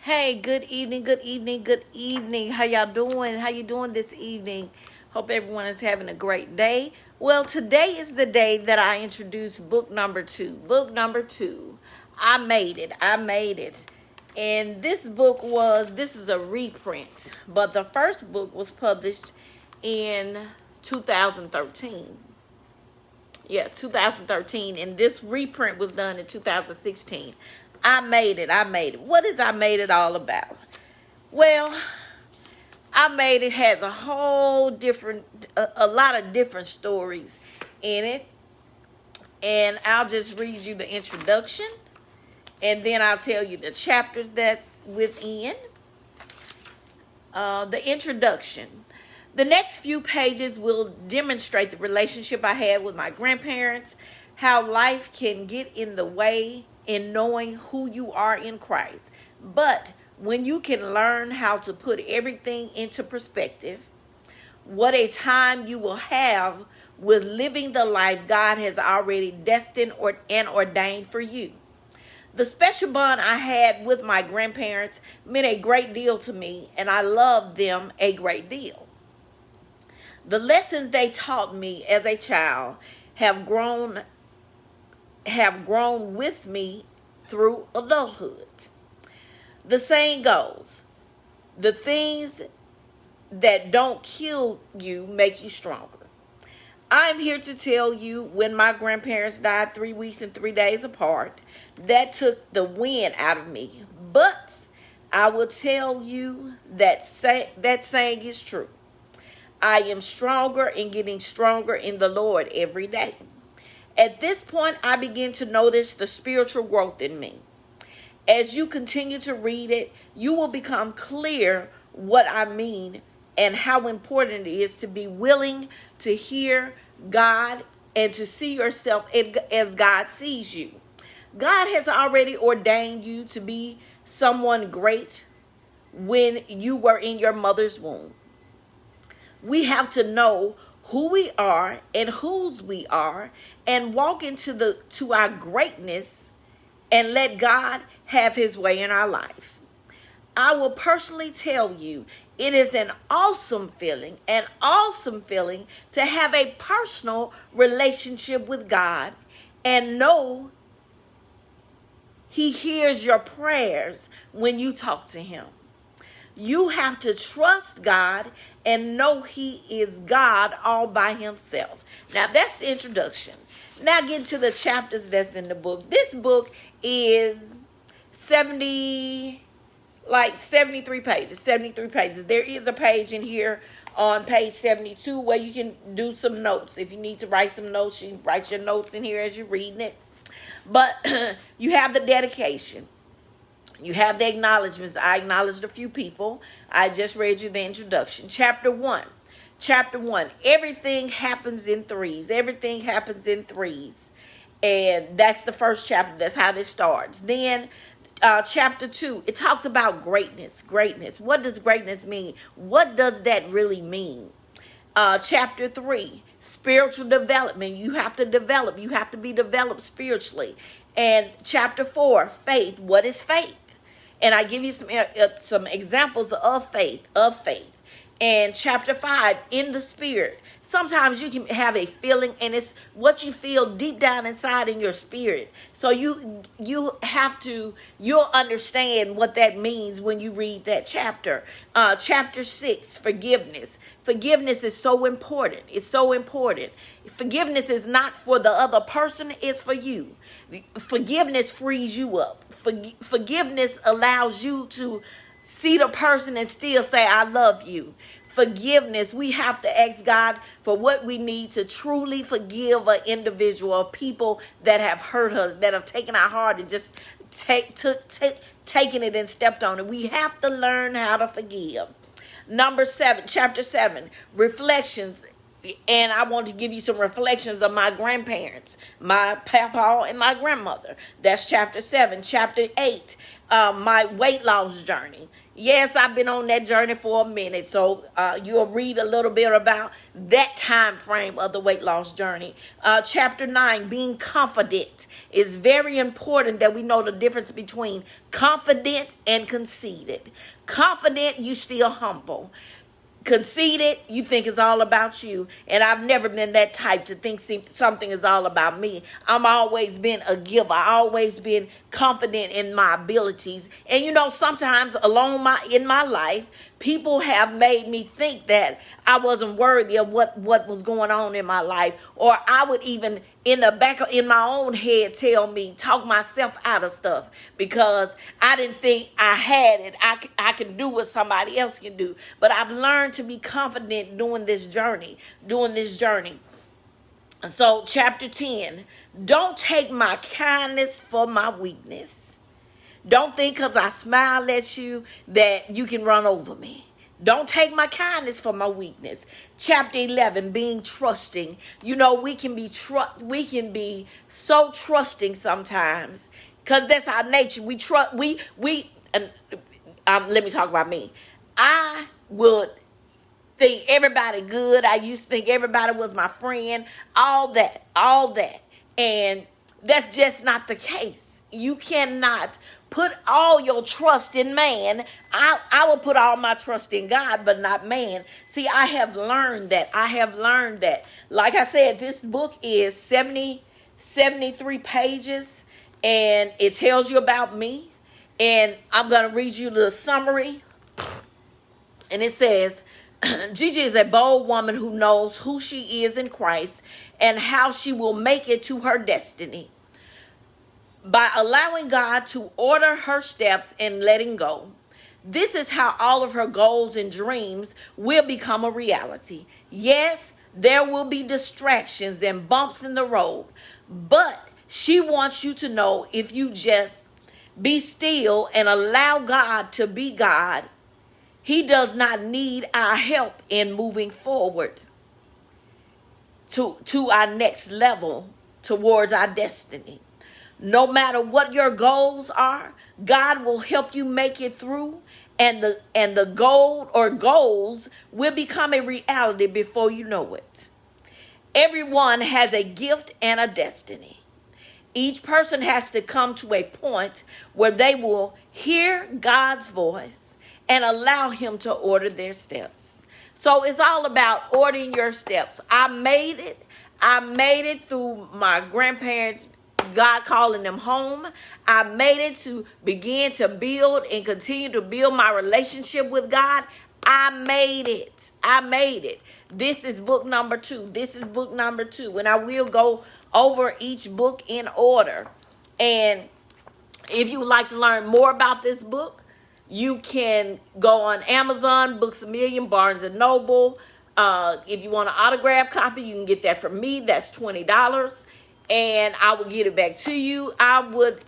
Hey, good evening, good evening, good evening. How y'all doing? How you doing this evening? Hope everyone is having a great day. Well, today is the day that I introduced book number two. Book number two. I made it. I made it. And this is a reprint, but the first book was published in 2013. Yeah, 2013, and this reprint was done in 2016. I made it. I made it. What is I made it all about? Well, I made it has a whole different, a lot of different stories in it, and I'll just read you the introduction, and then I'll tell you the chapters that's within. The introduction. The next few pages will demonstrate the relationship I had with my grandparents, how life can get in the way in knowing who you are in Christ. But when you can learn how to put everything into perspective, what a time you will have with living the life God has already destined and ordained for you. The special bond I had with my grandparents meant a great deal to me, and I loved them a great deal. The lessons they taught me as a child have grown with me through adulthood. The saying goes, the things that don't kill you make you stronger. I'm here to tell you when my grandparents died 3 weeks and 3 days apart, that took the wind out of me. But I will tell you that saying is true. I am stronger and getting stronger in the Lord every day. At this point, I begin to notice the spiritual growth in me. As you continue to read it, you will become clear what I mean and how important it is to be willing to hear God and to see yourself as God sees you. God has already ordained you to be someone great when you were in your mother's womb. We have to know who we are and whose we are and walk into our greatness and let God have his way in our life. I will personally tell you, it is an awesome feeling to have a personal relationship with God and know he hears your prayers when you talk to him. You have to trust God and know he is God all by himself. Now, that's the introduction. Now, get to the chapters that's in the book. This book is 73 pages. 73 pages. There is a page in here on page 72 where you can do some notes. If you need to write some notes, you can write your notes in here as you're reading it. But you have the dedication. You have the acknowledgments. I acknowledged a few people. I just read you the introduction. Chapter 1. Everything happens in threes. Everything happens in threes. And that's the first chapter. That's how this starts. Then chapter 2, it talks about greatness. Greatness. What does greatness mean? What does that really mean? Chapter 3, spiritual development. You have to develop. You have to be developed spiritually. And chapter 4, faith. What is faith? And I give you some examples of faith. And chapter 5, in the spirit. Sometimes you can have a feeling, and it's what you feel deep down inside in your spirit. So you'll understand what that means when you read that chapter. Chapter 6, forgiveness. Forgiveness is so important. It's so important. Forgiveness is not for the other person, it's for you. Forgiveness frees you up. Forgiveness allows you to see the person and still say, I love you. Forgiveness, we have to ask God for what we need to truly forgive an individual or people that have hurt us, that have taken our heart and just taken it and stepped on it. We have to learn how to forgive. Number 7, chapter 7, reflections. And I want to give you some reflections of my grandparents, my papa and my grandmother. That's chapter 7. Chapter 8, my weight loss journey. Yes, I've been on that journey for a minute, so you'll read a little bit about that time frame of the weight loss journey. Chapter 9, being confident. It's very important that we know the difference between confident and conceited. Confident, you still humble. Conceited, you think it's all about you. And I've never been that type to think something is all about me. I'm always been a giver. I always been confident in my abilities. And sometimes in my life, people have made me think that I wasn't worthy of what was going on in my life. Or I would even in my own head talk myself out of stuff because I didn't think I had it. I can do what somebody else can do. But I've learned to be confident doing this journey. So chapter 10, don't take my kindness for my weakness. Don't think because I smile at you that you can run over me. Don't take my kindness for my weakness. Chapter 11, being trusting. We can be so trusting sometimes because that's our nature. We trust. Let me talk about me. I would think everybody good. I used to think everybody was my friend. All that, and that's just not the case. You cannot put all your trust in man. I will put all my trust in God, but not man. See, I have learned that. Like I said, this book is 73 pages, and it tells you about me. And I'm going to read you the summary. And it says, Gigi is a bold woman who knows who she is in Christ and how she will make it to her destiny. By allowing God to order her steps and letting go, this is how all of her goals and dreams will become a reality. Yes, there will be distractions and bumps in the road, but she wants you to know if you just be still and allow God to be God, He does not need our help in moving forward to our next level towards our destiny. No matter what your goals are, God will help you make it through, and the goal or goals will become a reality before you know it. Everyone has a gift and a destiny. Each person has to come to a point where they will hear God's voice and allow Him to order their steps. So it's all about ordering your steps. I made it through my grandparents, God calling them home. I made it to begin to build and continue to build my relationship with God. I made it. This is book number 2. And I will go over each book in order. And if you would like to learn more about this book, you can go on Amazon, Books A Million, Barnes & Noble. If you want an autographed copy, you can get that from me. That's $20. And I will get it back to you. I would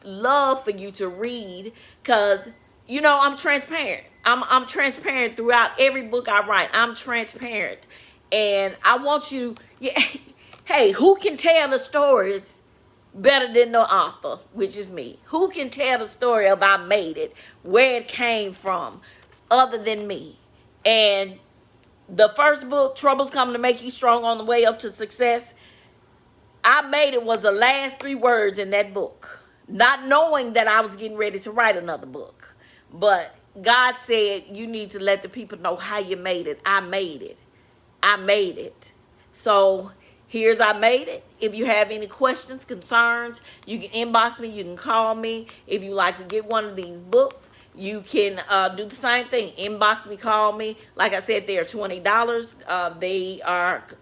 love for you to read because, I'm transparent. I'm transparent throughout every book I write. I'm transparent. And I want you, hey, who can tell the stories better than the author, which is me? Who can tell the story of I made it, where it came from, other than me? And the first book, Trouble's Coming to Make You Strong on the Way Up to Success, I made it was the last 3 words in that book, not knowing that I was getting ready to write another book. But God said, you need to let the people know how you made it. I made it. So here's I made it. If you have any questions, concerns, you can inbox me. You can call me. If you like to get one of these books, you can do the same thing. Inbox me, call me. Like I said, they are $20.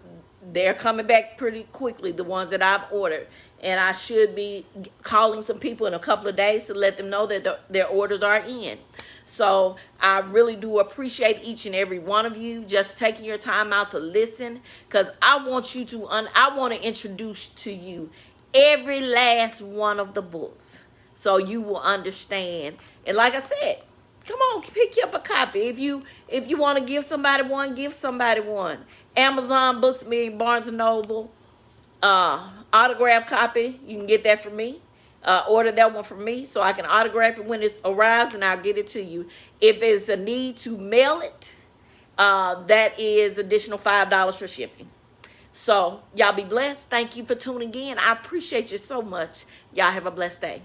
They're coming back pretty quickly, the ones that I've ordered. And I should be calling some people in a couple of days to let them know that their orders are in. So I really do appreciate each and every one of you just taking your time out to listen, because I want to introduce to you every last one of the books so you will understand. And like I said, Come on, pick you up a copy. If you want to give somebody one, give somebody one. Amazon Books, me, Barnes and Noble, autograph copy. You can get that from me. Order that one from me so I can autograph it when it arrives, and I'll get it to you. If there's a need to mail it, that is additional $5 for shipping. So y'all be blessed. Thank you for tuning in. I appreciate you so much. Y'all have a blessed day.